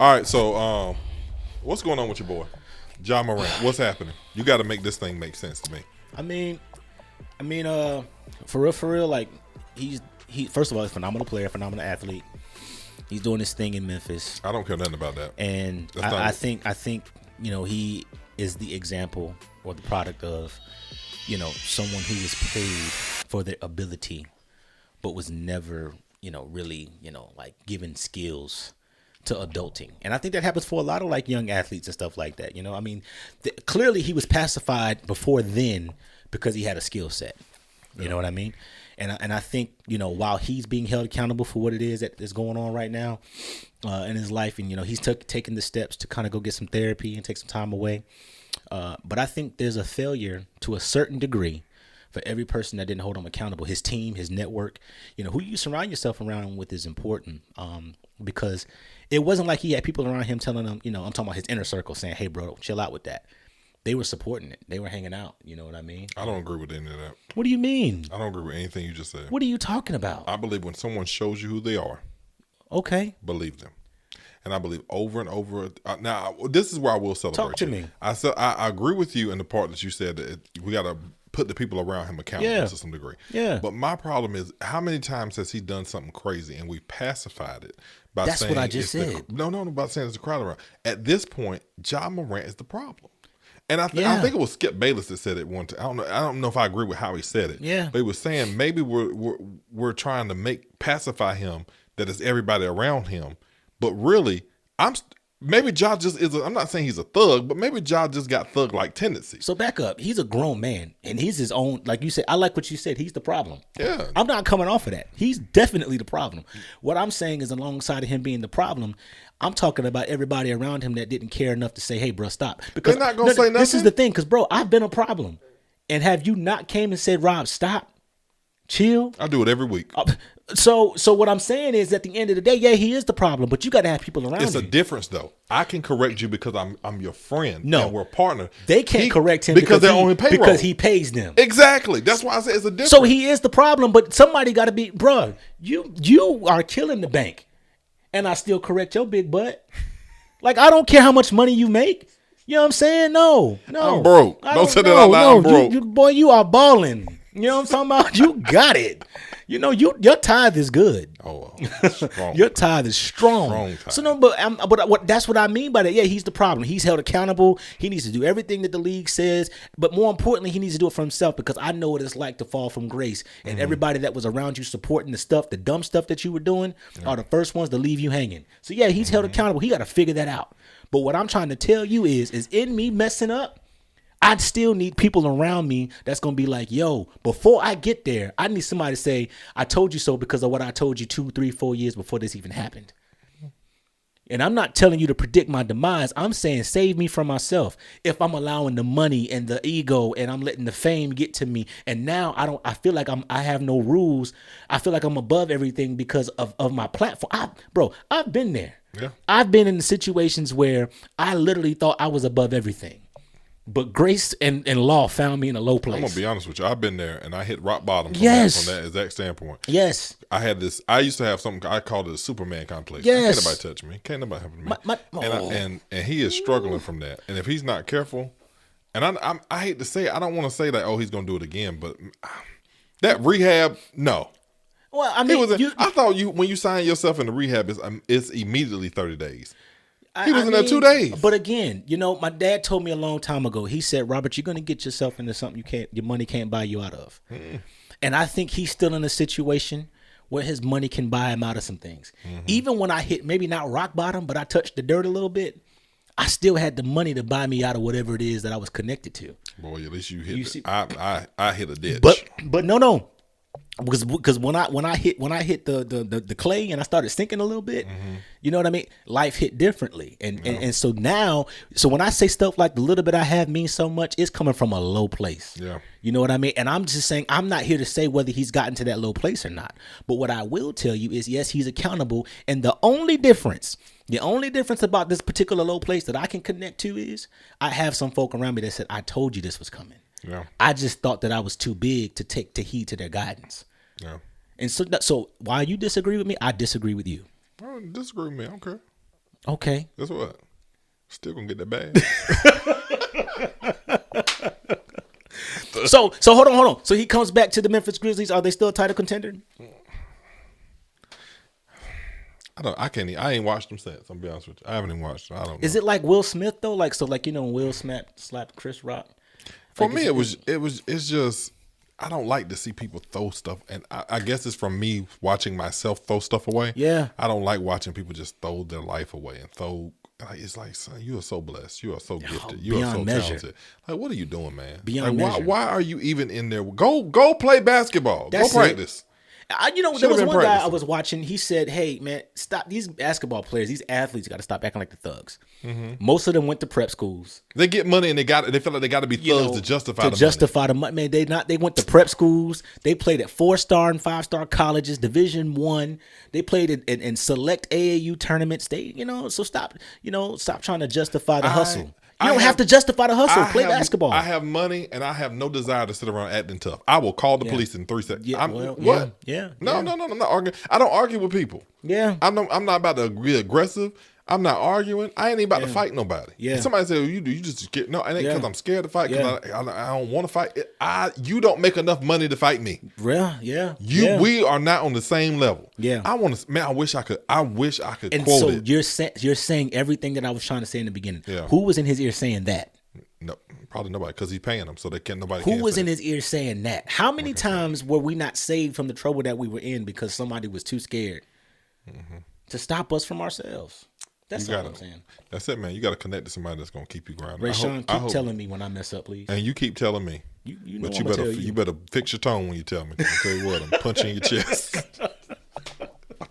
All right, so what's going on with your boy, Ja Morant? What's happening? You got to make this thing make sense to me. I mean, for real, like he first of all, he's a phenomenal player, phenomenal athlete. He's doing his thing in Memphis. I don't care nothing about that. And I think he is the example or the product of someone who was paid for their ability, but was never really like given skills to adulting. And I think that happens for a lot of like young athletes and stuff like that. I mean, clearly he was pacified before then because he had a skill set. You know what I mean? And I think, while he's being held accountable for what it is that is going on right now in his life, and, he's taking the steps to kind of go get some therapy and take some time away. But I think there's a failure to a certain degree for every person that didn't hold him accountable. His team, his network, who you surround yourself around with is important, because it wasn't like he had people around him telling him, I'm talking about his inner circle saying, hey, bro, chill out with that. They were supporting it. They were hanging out. You know what I mean? I don't agree with any of that. What do you mean? I don't agree with anything you just said. What are you talking about? I believe when someone shows you who they are, okay, believe them. And I believe over and over. Now, this is where I will celebrate. Talk to me. I agree with you in the part that you said that we got to put the people around him accountable to some degree. Yeah. But my problem is, how many times has he done something crazy and we pacified it by That's saying what I just said. By saying it's a crowd around. At this point, Ja Morant is the problem. And I think it was Skip Bayless that said it one time. I don't know if I agree with how he said it. Yeah. But he was saying maybe we're trying to pacify him that it's everybody around him, but really maybe Ja just is. I'm not saying he's a thug, but maybe Ja just got thug-like tendencies. So back up. He's a grown man, and he's his own. Like you said, I like what you said. He's the problem. Yeah. I'm not coming off of that. He's definitely the problem. What I'm saying is, alongside of him being the problem, I'm talking about everybody around him that didn't care enough to say, "Hey, bro, stop." Because they're not gonna say nothing. This is the thing, because bro, I've been a problem, and have you not came and said, "Rob, stop, chill"? I do it every week. So what I'm saying is, at the end of the day, yeah, he is the problem, but you got to have people around. It's you. a difference, though. I can correct you because I'm your friend. No, and we're a partner. They can't correct him because they're on his payroll. Because he pays them. Exactly. That's why I say it's a difference. So he is the problem, but somebody got to be, bruh, you are killing the bank, and I still correct your big butt. Like, I don't care how much money you make. You know what I'm saying? No. I'm broke. Don't say that out loud. I'm broke. Boy, you are balling. You know what I'm talking about? You got it. Your tithe is good. Oh, strong. Your tithe is strong. Strong tithe. So no, but that's what I mean by that. Yeah, he's the problem. He's held accountable. He needs to do everything that the league says, but more importantly, he needs to do it for himself, because I know what it's like to fall from grace. And everybody that was around you supporting the dumb stuff that you were doing, are the first ones to leave you hanging. So yeah, he's held accountable. He got to figure that out. But what I'm trying to tell you is in me messing up, I still need people around me that's going to be like, yo, before I get there, I need somebody to say, I told you so because of what I told you 2, 3, 4 years before this even happened. And I'm not telling you to predict my demise. I'm saying save me from myself. If I'm allowing the money and the ego and I'm letting the fame get to me, and now I feel like I have no rules. I feel like I'm above everything because of my platform. I've been there. Yeah. I've been in the situations where I literally thought I was above everything. But grace and law found me in a low place. I'm going to be honest with you. I've been there, and I hit rock bottom from that exact standpoint. Yes. I used to have something, I called it a Superman complex. Yes. Can't nobody touch me. Can't nobody happen to me. And he is struggling from that. And if he's not careful, and I hate to say it, I don't want to say that, he's going to do it again, but that rehab, no. Well, I mean, I thought when you sign yourself into rehab, it's immediately 30 days. He was in there 2 days. But again, my dad told me a long time ago, he said, Robert, you're going to get yourself into something your money can't buy you out of. And I think he's still in a situation where his money can buy him out of some things. Even when I hit, maybe not rock bottom, but I touched the dirt a little bit, I still had the money to buy me out of whatever it is that I was connected to. Boy, at least you hit I hit a ditch. But no. Because when I hit the clay and I started sinking a little bit, you know what I mean? Life hit differently. And so now, when I say stuff like the little bit I have means so much, it's coming from a low place. Yeah. You know what I mean? And I'm just saying, I'm not here to say whether he's gotten to that low place or not. But what I will tell you is, yes, he's accountable. And the only difference about this particular low place that I can connect to is I have some folk around me that said, I told you this was coming. Yeah. I just thought that I was too big to take to heed to their guidance. Yeah. And so while you disagree with me, I disagree with you. I don't disagree with me. I don't care. Okay. Guess what? Still gonna get that bag. So hold on. So he comes back to the Memphis Grizzlies. Are they still a title contender? I ain't watched them since. I'm gonna be honest with you. I haven't even watched them. I don't know. Is it like Will Smith though? Like when Will slapped Chris Rock? For me, it's just I don't like to see people throw stuff, and I guess it's from me watching myself throw stuff away. Yeah. I don't like watching people just throw their life away and throw. It's like, son, you are so blessed. You are so gifted. You are so talented. Like, what are you doing, man? Beyond like, measure. why are you even in there? Go play basketball. That's go practice. There was one guy I was watching. He said, "Hey, man, stop these basketball players. These athletes got to stop acting like the thugs. Mm-hmm. Most of them went to prep schools. They get money and they feel like they got to be thugs to justify the money. Man, they went to prep schools. They played at 4-star and 5-star colleges, Division I. They played in select AAU tournaments. So stop trying to justify the hustle." You don't have to justify the hustle. Play basketball. I have money and I have no desire to sit around acting tough. I will call the police in 3 seconds. Yeah, what? Yeah. No, I'm not arguing. I don't argue with people. Yeah. I'm not about to be aggressive. I'm not arguing. I ain't even about to fight nobody. Yeah. If somebody says, you just scared. No, it ain't because I'm scared to fight because I don't want to fight. You don't make enough money to fight me. Yeah. We are not on the same level. Yeah. I wish I could and quote so it. You're saying everything that I was trying to say in the beginning. Yeah. Who was in his ear saying that? No, probably nobody because he's paying them, so nobody. Who was in his ear saying that? How many times were we not saved from the trouble that we were in because somebody was too scared to stop us from ourselves? That's all I'm saying. That's it, man. You got to connect to somebody that's gonna keep you grounded. Rayshawn, keep telling me when I mess up, please. And you keep telling me. You know but you better fix your tone when you tell me. I'll tell you what, I'm punching your chest.